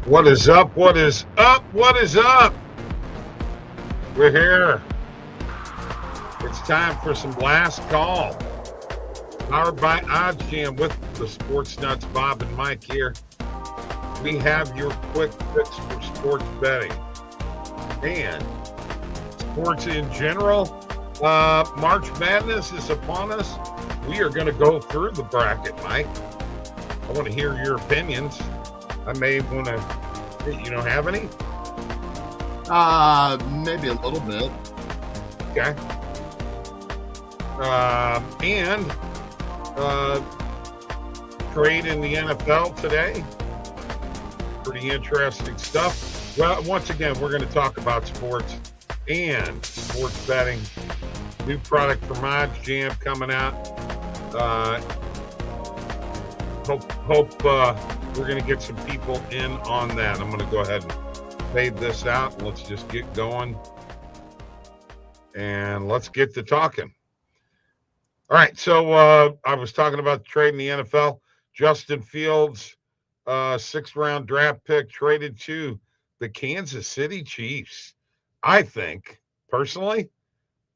What is up? What is up? What is up? We're here. It's time for some last call. Powered by OddsJam with the SportsNutz Bob and Mike here. We have your quick fix for sports betting and sports in general. March Madness is upon us. We are going to go through the bracket, Mike. I want to hear your opinions. I may want to, have any? Maybe a little bit. Okay. And trade in the NFL today. Pretty interesting stuff. Well, once again, we're going to talk about sports and sports betting. New product from OddsJam coming out. Hope we're going to get some people in on that. I'm going to go ahead and fade this out. And let's just get going. And let's get to talking. All right, so I was talking about the trade in the NFL. Justin Fields, sixth-round draft pick, traded to the Kansas City Chiefs. I think, personally,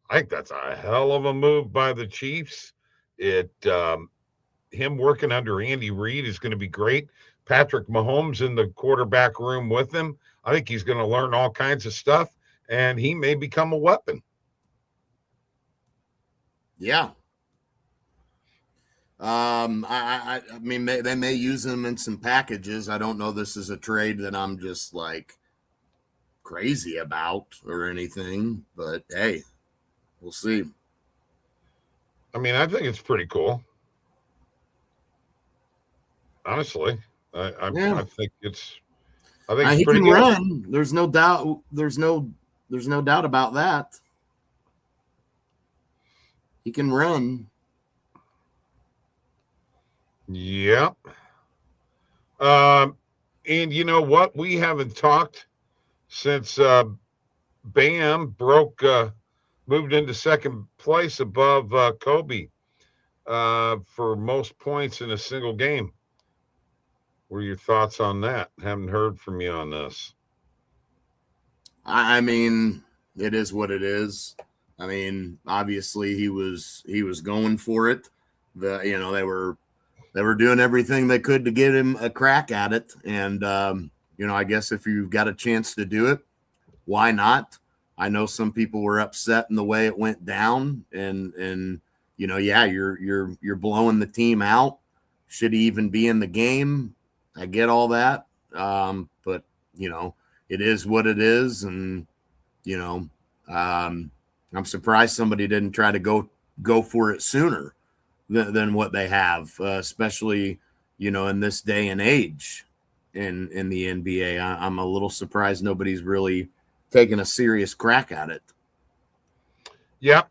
that's a hell of a move by the Chiefs. Him working under Andy Reid is going to be great. Patrick Mahomes in the quarterback room with him. I think he's going to learn all kinds of stuff, and he may become a weapon. Yeah. I mean, they may use him in some packages. I don't know this is a trade that I'm just like crazy about or anything, but hey, we'll see. I mean, I think it's pretty cool. Honestly, I think it's. I think he pretty can good. run. There's no doubt. There's no doubt about that. He can run. Yep. And you know what? We haven't talked since Bam moved into second place above Kobe for most points in a single game. What are your thoughts on that? Haven't heard from you on this. I mean, it is what it is. I mean, obviously he was going for it. They were doing everything they could to get him a crack at it. And I guess if you've got a chance to do it, why not? I know some people were upset in the way it went down, and you're blowing the team out. Should he even be in the game? I get all that. But it is what it is. And, I'm surprised somebody didn't try to go for it sooner than what they have, especially, in this day and age in the NBA. I'm a little surprised nobody's really taking a serious crack at it. Yep.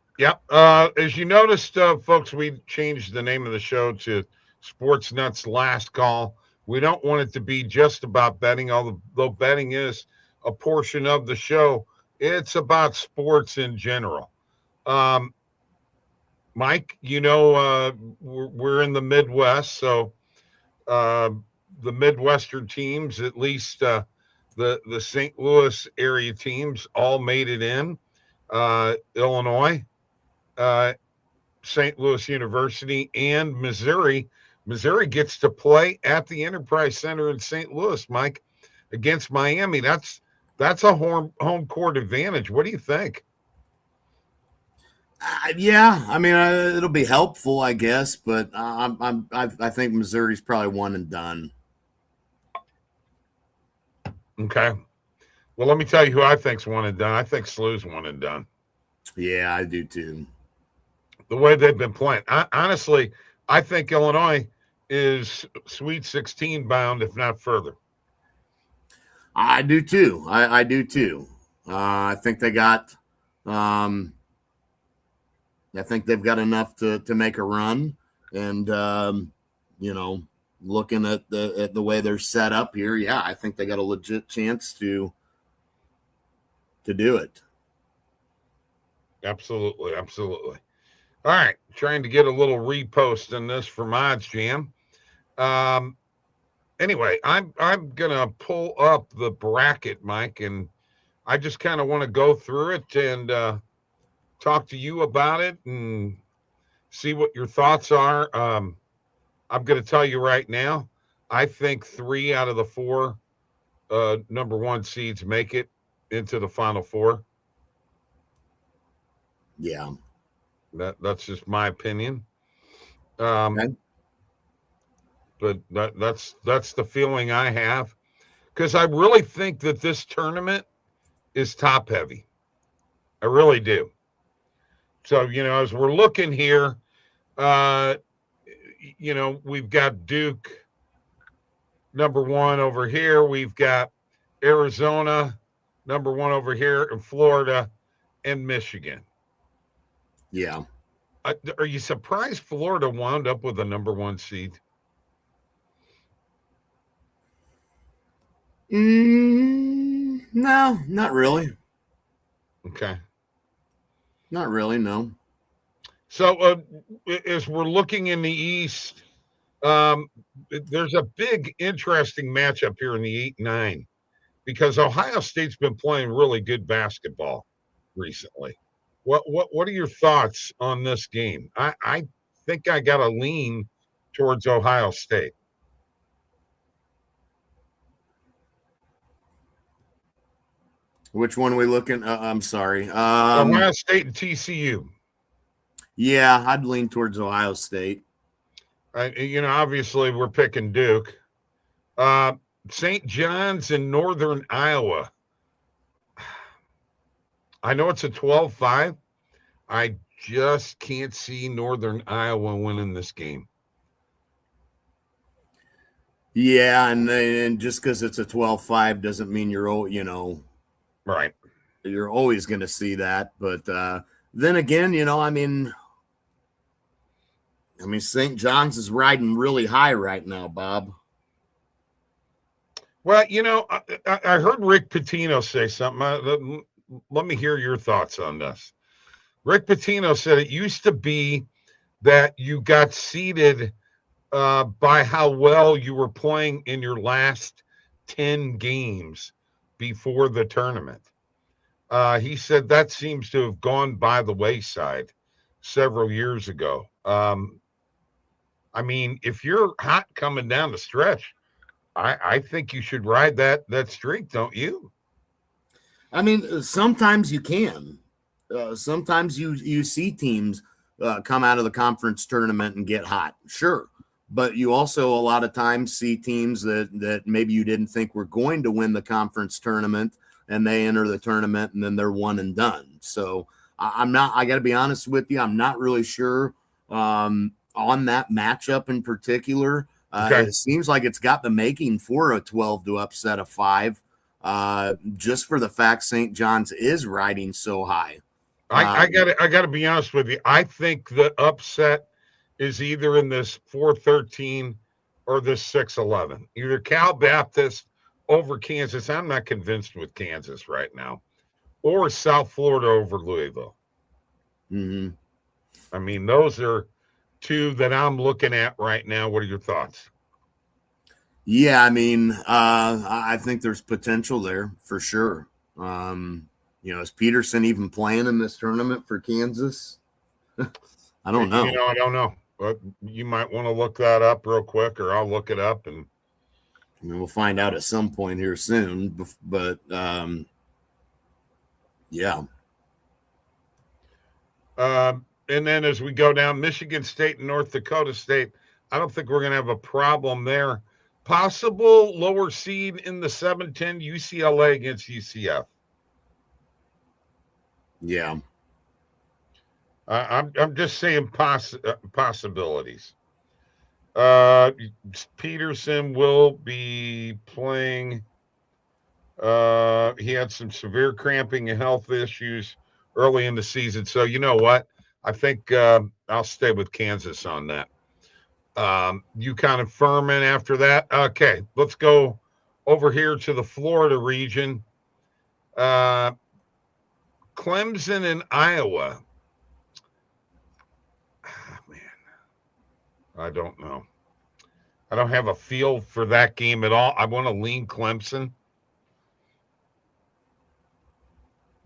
As you noticed, folks, we changed the name of the show to SportsNutz Last Call. We don't want it to be just about betting, although betting is a portion of the show. It's about sports in general. Mike, we're in the Midwest, so the Midwestern teams, at least the St. Louis area teams, all made it in. Illinois, St. Louis University, and Missouri. Missouri gets to play at the Enterprise Center in St. Louis, Mike, against Miami. That's a home court advantage. What do you think? Yeah, I mean, it'll be helpful, I guess, but I think Missouri's probably one and done. Okay. Well, let me tell you who I think's one and done. I think SLU's one and done. Yeah, I do too. The way they've been playing. Honestly, I think Illinois is Sweet 16 bound, if not further. I do too. I do too. I think they got. I think they've got enough to make a run, and looking at the way they're set up here, yeah, I think they got a legit chance to do it. Absolutely. All right, trying to get a little repost in this from OddsJam. anyway, I'm gonna pull up the bracket, Mike, and I just kind of want to go through it and talk to you about it and see what your thoughts are. I'm going to tell you right now, I think 3 out of the 4 number 1 seeds make it into the Final Four. Yeah. That's just my opinion. Okay. But that's the feeling I have, because I really think that this tournament is top heavy. I really do. So, as we're looking here, we've got Duke number 1 over here. We've got Arizona number 1 over here, and Florida and Michigan. Yeah. Are you surprised Florida wound up with a number 1 seed? No, not really. Okay. Not really, no. So as we're looking in the East, there's a big, interesting matchup here in the 8-9, because Ohio State's been playing really good basketball recently. What are your thoughts on this game? I think I got a lean towards Ohio State. Which one are we looking? I'm sorry. Ohio State and TCU. Yeah, I'd lean towards Ohio State. Obviously we're picking Duke. St. John's in Northern Iowa. I know it's a 12-5. I just can't see Northern Iowa winning this game. Yeah, and just because it's a 12-5 doesn't mean you're, right. You're always going to see that. But then again, I mean, St. John's is riding really high right now, Bob. Well, I heard Rick Pitino say something. Let me hear your thoughts on this. Rick Pitino said it used to be that you got seeded by how well you were playing in your last 10 games before the tournament. He said that seems to have gone by the wayside several years ago. If you're hot coming down the stretch, I think you should ride that streak, don't you? Sometimes you can. Sometimes you see teams come out of the conference tournament and get hot. Sure. But you also a lot of times see teams that maybe you didn't think were going to win the conference tournament, and they enter the tournament and then they're one and done. So I got to be honest with you, I'm not really sure on that matchup in particular. Okay. It seems like it's got the making for a 12 to upset a 5, just for the fact St. John's is riding so high. I gotta be honest with you. I think the upset is either in this 4-13 or this 6-11. Either Cal Baptist over Kansas. I'm not convinced with Kansas right now, or South Florida over Louisville. Mm-hmm. Those are 2 that I'm looking at right now. What are your thoughts? Yeah, I think there's potential there for sure. Is Peterson even playing in this tournament for Kansas? I don't know. I don't know. But you might want to look that up real quick, or I'll look it up, and we'll find out at some point here soon. But yeah. And then as we go down, Michigan State and North Dakota State, I don't think we're going to have a problem there. Possible lower seed in the 7-10, UCLA against UCF. Yeah. I'm just saying possibilities. Peterson will be playing. He had some severe cramping and health issues early in the season. So you know what? I think I'll stay with Kansas on that. UConn and Furman after that. Okay, let's go over here to the Florida region. Clemson and Iowa. Man, I don't know. I don't have a feel for that game at all. I want to lean Clemson.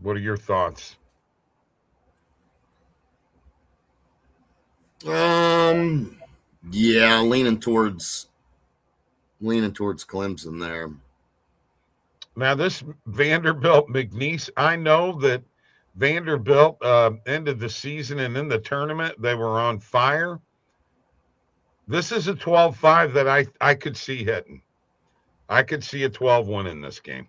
What are your thoughts? Yeah, leaning towards Clemson there. Now, this Vanderbilt McNeese, I know that Vanderbilt ended the season and in the tournament, they were on fire. This is a 12-5 that I could see hitting. I could see a 12-1 in this game.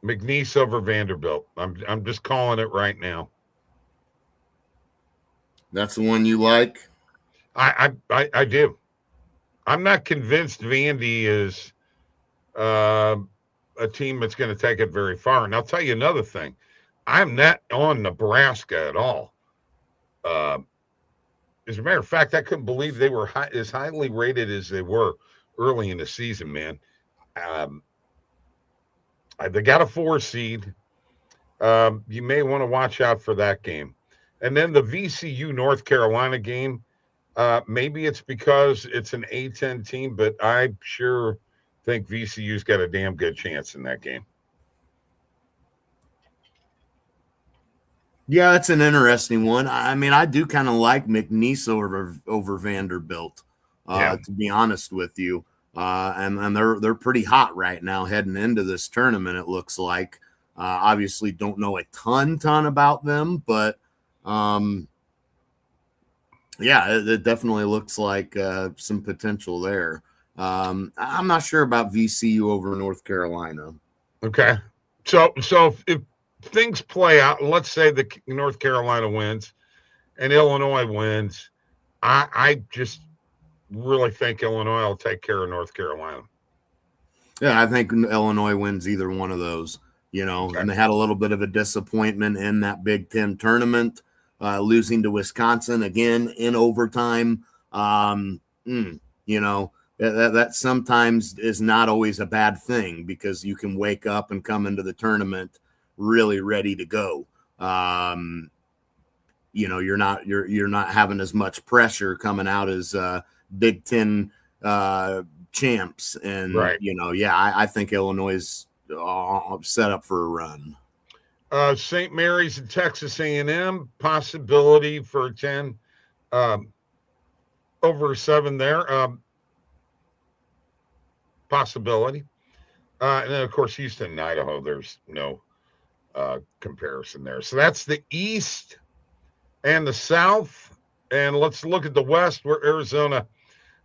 McNeese over Vanderbilt. I'm just calling it right now. That's the one you like? I do. I'm not convinced Vandy is a team that's going to take it very far. And I'll tell you another thing. I'm not on Nebraska at all. As a matter of fact, I couldn't believe they were as highly rated as they were early in the season, man. They got a 4 seed. You may want to watch out for that game. And then the VCU North Carolina game, maybe it's because it's an A-10 team, but I sure think VCU's got a damn good chance in that game. Yeah, that's an interesting one. I mean, I do kind of like McNeese over Vanderbilt, to be honest with you. And they're pretty hot right now heading into this tournament, it looks like. Obviously don't know a ton about them, but yeah, it definitely looks like some potential there. I'm not sure about VCU over North Carolina. Okay. So if things play out, let's say the North Carolina wins and Illinois wins, I just really think Illinois will take care of North Carolina. Yeah, I think Illinois wins either one of those, okay. And they had a little bit of a disappointment in that Big Ten tournament, losing to Wisconsin again in overtime. That sometimes is not always a bad thing because you can wake up and come into the tournament really ready to go. You're not having as much pressure coming out as Big Ten champs, and right. I think Illinois is set up for a run. St. Mary's and Texas A&M, possibility for 10 over 7 there. Possibility. And then, of course, Houston and Idaho, there's no comparison there. So that's the East and the South. And let's look at the West, where Arizona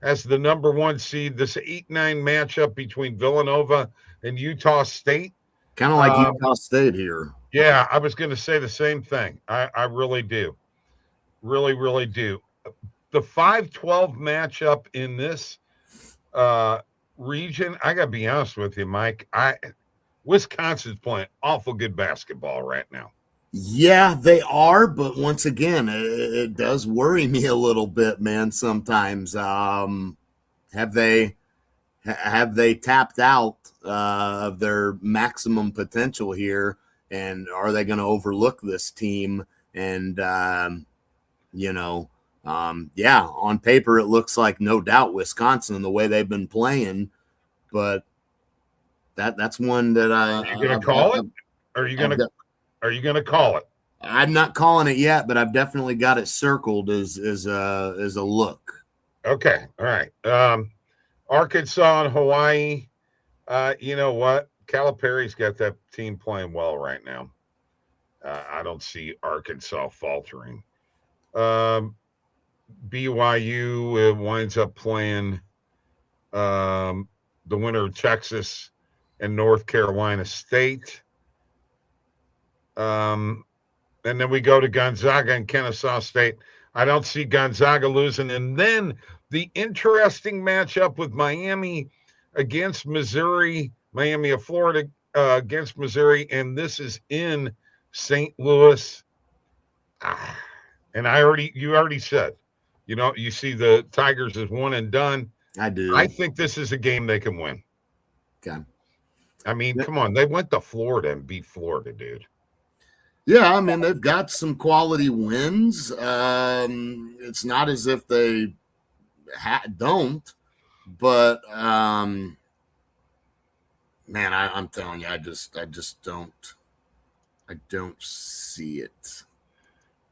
has the number 1 seed. This 8-9 matchup between Villanova and Utah State. Kind of like Utah State here. Yeah, I was going to say the same thing. I really do. Really, really do. The 5-12 matchup in this region, I got to be honest with you, Mike. Wisconsin's playing awful good basketball right now. Yeah, they are, but once again, it does worry me a little bit, man. Sometimes, have they tapped out of their maximum potential here, and are they going to overlook this team? And on paper, it looks like no doubt Wisconsin the way they've been playing, but that's one that Are you going to call it? Are you going to call it? I'm not calling it yet, but I've definitely got it circled as a look. Okay, all right. Arkansas and Hawaii. You know what? Calipari's got that team playing well right now. I don't see Arkansas faltering. BYU winds up playing the winner of Texas and North Carolina State. And then we go to Gonzaga and Kennesaw State. I don't see Gonzaga losing. And then the interesting matchup with Miami against Missouri, Miami of Florida against Missouri, and this is in St. Louis. And you already said, you see the Tigers as one and done. I do. I think this is a game they can win. Okay. I mean, come on. They went to Florida and beat Florida, dude. Yeah, I mean, they've got some quality wins. It's not as if they, don't. But man, I'm telling you, I just don't see it.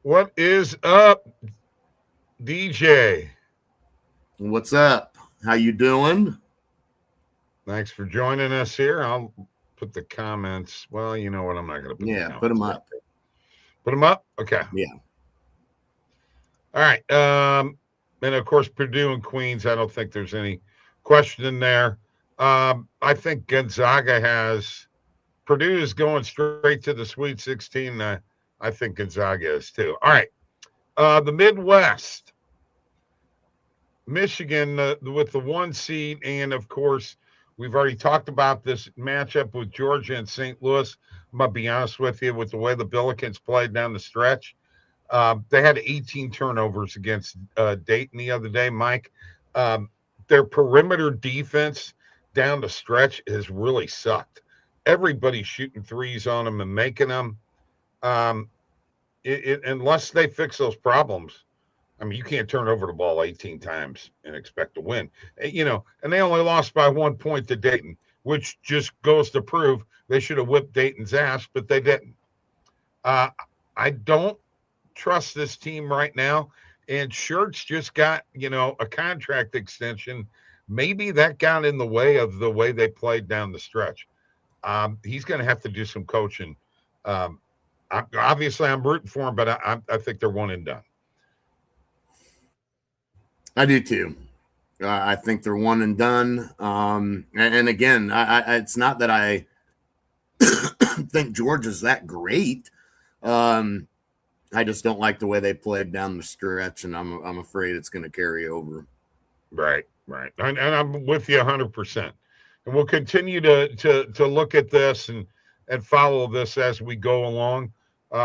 What is up, DJ? What's up? How you doing? Thanks for joining us here. I'll put the comments. Well, you know what? I'm not going to put the comments. Put them up. Put them up? Okay. Yeah. All right. And, of course, Purdue and Queens, I don't think there's any question in there. I think Gonzaga has – Purdue is going straight to the Sweet 16. I think Gonzaga is too. All right. The Midwest. Michigan with the 1 seed, and, of course, we've already talked about this matchup with Georgia and St. Louis. I'm going to be honest with you, with the way the Billikens played down the stretch. They had 18 turnovers against Dayton the other day, Mike. Their perimeter defense down the stretch has really sucked. Everybody's shooting threes on them and making them. Unless they fix those problems, I mean, you can't turn over the ball 18 times and expect to win. And they only lost by 1 point to Dayton, which just goes to prove they should have whipped Dayton's ass, but they didn't. I don't trust this team right now. And Schertz just got, a contract extension. Maybe that got in the way of the way they played down the stretch. He's going to have to do some coaching. Obviously, I'm rooting for him, but I think they're one and done. I do too. I think they're one and done. And again, it's not that I think Georgia's that great. I just don't like the way they played down the stretch, and I'm afraid it's going to carry over. Right. And I'm with you 100%. And we'll continue to look at this and follow this as we go along.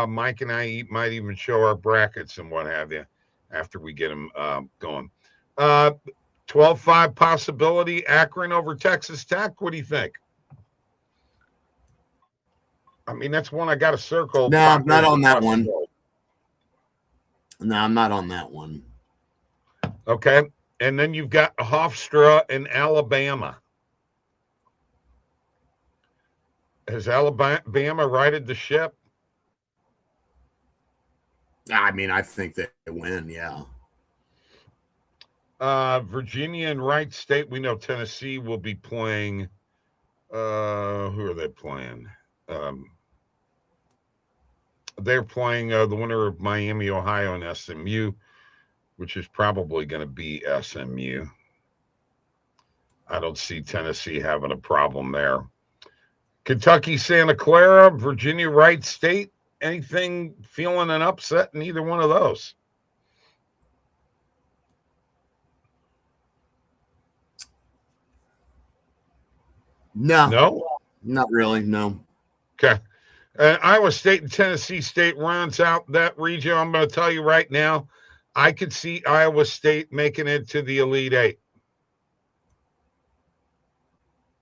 Mike and I might even show our brackets and what have you after we get them going. 12-5 possibility, Akron over Texas Tech. What do you think? I mean, that's one I got to circle. No, I'm not on that one. No, I'm not on that one. Okay. And then you've got Hofstra in Alabama. Has Alabama righted the ship? I mean, I think they win, yeah. Virginia and Wright State. We know Tennessee will be playing. Who are they playing? They're playing the winner of Miami, Ohio, and SMU, which is probably going to be SMU. I don't see Tennessee having a problem there. Kentucky, Santa Clara, Virginia, Wright State. Anything feeling an upset in either one of those? No, not really. No. Okay. Iowa State and Tennessee State rounds out that region. I'm going to tell you right now, I could see Iowa State making it to the Elite Eight.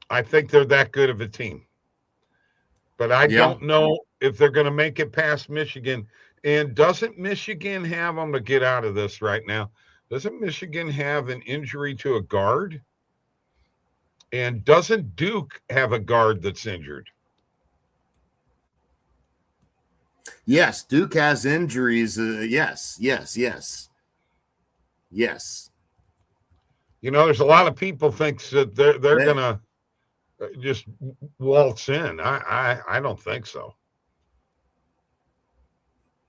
I think they're that good of a team. But I don't know if they're going to make it past Michigan. And doesn't Michigan have, I'm going to get out of this right now, doesn't Michigan have an injury to a guard? And doesn't Duke have a guard that's injured? Yes, Duke has injuries. Yes. There's a lot of people think that they're going to just waltz in. I don't think so.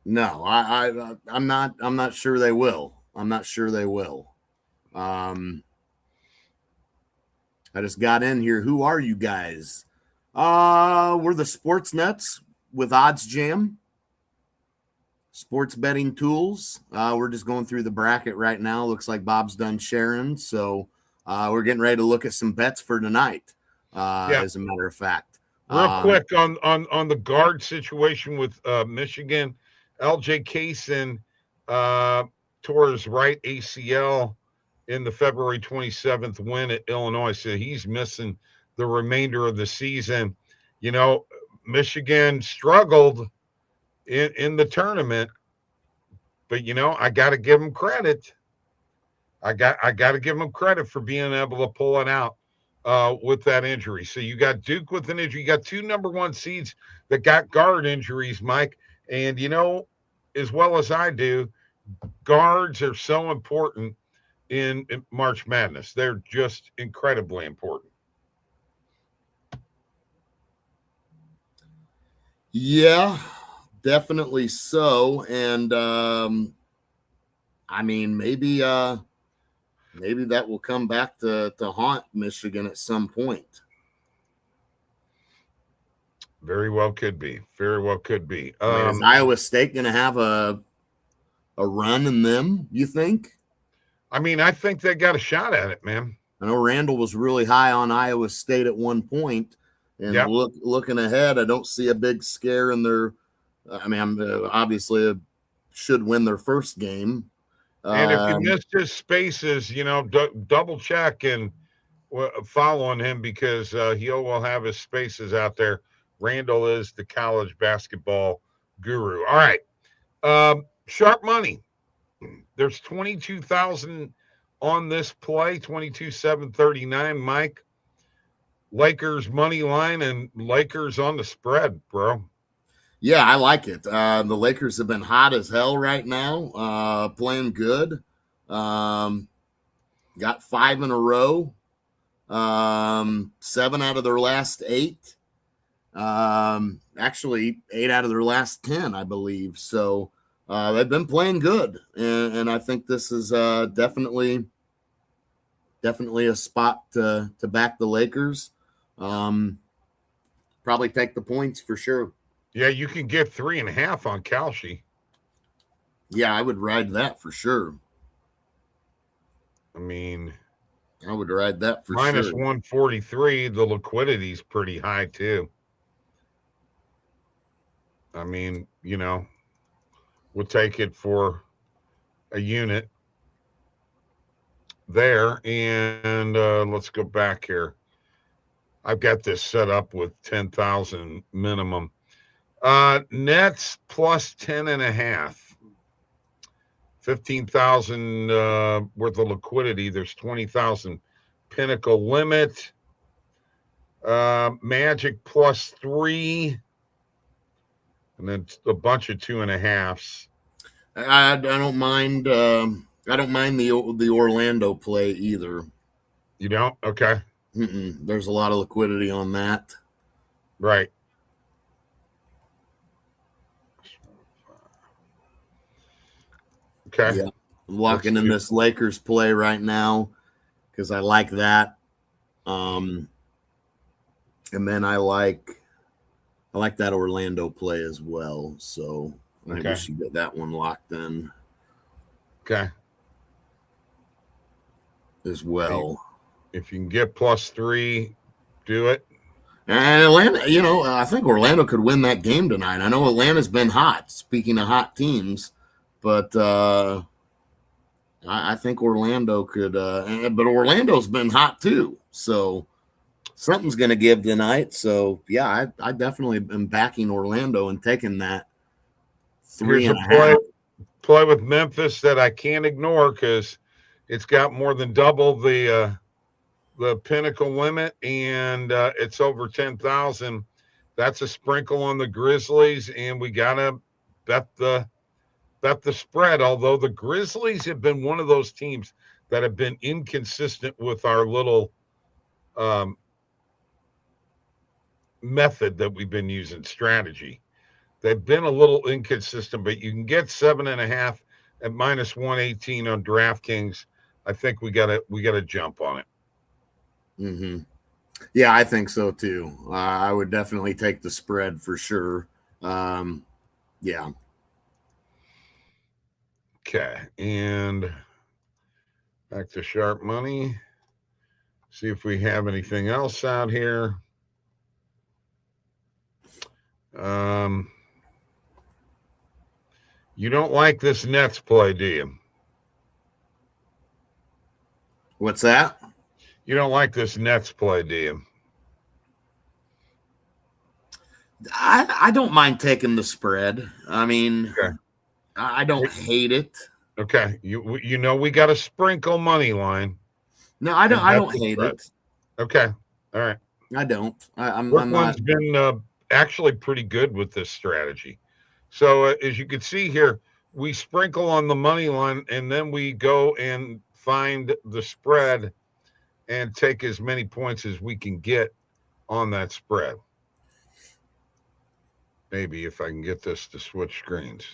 No, I'm not sure they will. I'm not sure they will. I just got in here. Who are you guys? We're the SportsNutz with OddsJam. Sports betting tools. We're just going through the bracket right now. Looks like Bob's done sharing. So we're getting ready to look at some bets for tonight, as a matter of fact. Real quick on the guard situation with Michigan, LJ Kaysen tore his right ACL in the February 27th win at Illinois. So he's missing the remainder of the season. Michigan struggled in the tournament, but I got to give them credit. I got to give him credit for being able to pull it out with that injury. So you got Duke with an injury. You got two number one seeds that got guard injuries, Mike. And you know, as well as I do, guards are so important in March Madness. They're just incredibly important. Yeah, definitely so. And I mean, maybe that will come back to haunt Michigan at some point. Very well could be. Very well could be. I mean, is Iowa State going to have a run in them, you think? I mean, I think they got a shot at it, man. I know Randall was really high on Iowa State at one point, and Yep. looking ahead, I don't see a big scare in their. I mean, obviously should win their first game. And if you missed his spaces, you know, double check and following him because he will have his spaces out there. Randall is the college basketball guru. All right. Sharp money. There's 22,000 on this play, 22,739, Mike. Lakers money line and Lakers on the spread, bro. Yeah, I like it. The Lakers have been hot as hell right now, playing good. Got 5 in a row, 7 out of their last 8. Actually, 8 out of their last 10, I believe. So they've been playing good, and I think this is definitely a spot to back the Lakers. Probably take the points for sure. Yeah, you can get 3.5 on Kalshi. Yeah, I would ride that for sure. I mean, I would ride that for minus sure. 143. The liquidity's pretty high too. I mean, you know, we'll take it for a unit there. And let's go back here. I've got this set up with 10,000 minimum. Nets plus 10.5. 15,000 worth of liquidity. There's 20,000 pinnacle limit. Magic plus 3. And then a bunch of 2.5s. I don't mind. I don't mind the Orlando play either. You don't? Okay. There's a lot of liquidity on that. Right. Okay. Yeah. I'm locking in this Lakers play right now because I like that. And then I like that Orlando play as well. So I think we should get that one locked in. Okay. As well. If you can get plus 3, do it. And Atlanta, you know, I think Orlando could win that game tonight. I know Atlanta's been hot, speaking of hot teams, but I think Orlando could, but Orlando's been hot too. So something's going to give tonight. So, yeah, I definitely am backing Orlando and taking that 3.5. Play with Memphis that I can't ignore because it's got more than double the pinnacle limit, and it's over 10,000. That's a sprinkle on the Grizzlies, and we gotta bet the spread. Although the Grizzlies have been one of those teams that have been inconsistent with our little method that we've been using, strategy. They've been a little inconsistent, but you can get 7.5 at minus 118 on DraftKings. I think we gotta jump on it. Yeah, I think so too. I would definitely take the spread for sure. Yeah. Okay, and back to sharp money. See if we have anything else out here. You don't like this Nets play, do you? What's that? You don't like this Nets play, do you? I don't mind taking the spread. I mean, okay. I don't hate it. Okay, you know we got to sprinkle money line. No, I don't hate it. Okay, all right. I don't. I'm Brooklyn's not. been actually pretty good with this strategy. So as you can see here, we sprinkle on the money line, and then we go and find the spread and take as many points as we can get on that spread. Maybe if I can get this to switch screens.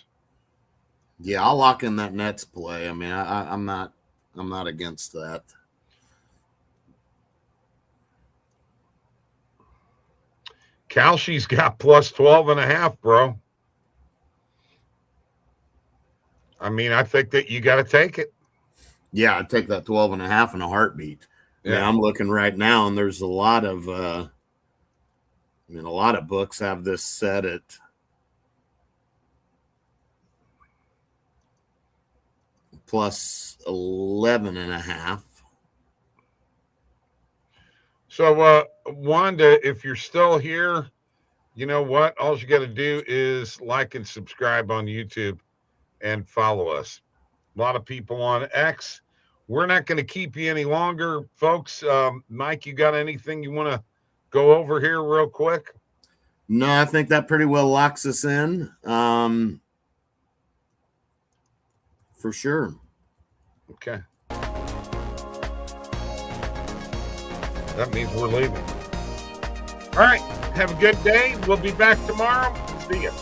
Yeah, I'll lock in that Nets play. I mean, I'm not against that. Kalshi's got plus 12.5, bro. I mean, I think that you got to take it. Yeah, I'd take that 12.5 in a heartbeat. Yeah. I mean, I'm looking right now, and there's a lot of a lot of books have this set at plus 11.5. So, Wanda, if you're still here, you know what? All you got to do is like and subscribe on YouTube and follow us. A lot of people on X. We're not going to keep you any longer, folks. Mike, you got anything you want to go over here real quick? No, I think that pretty well locks us in. For sure. Okay. That means we're leaving. All right. Have a good day. We'll be back tomorrow. See you.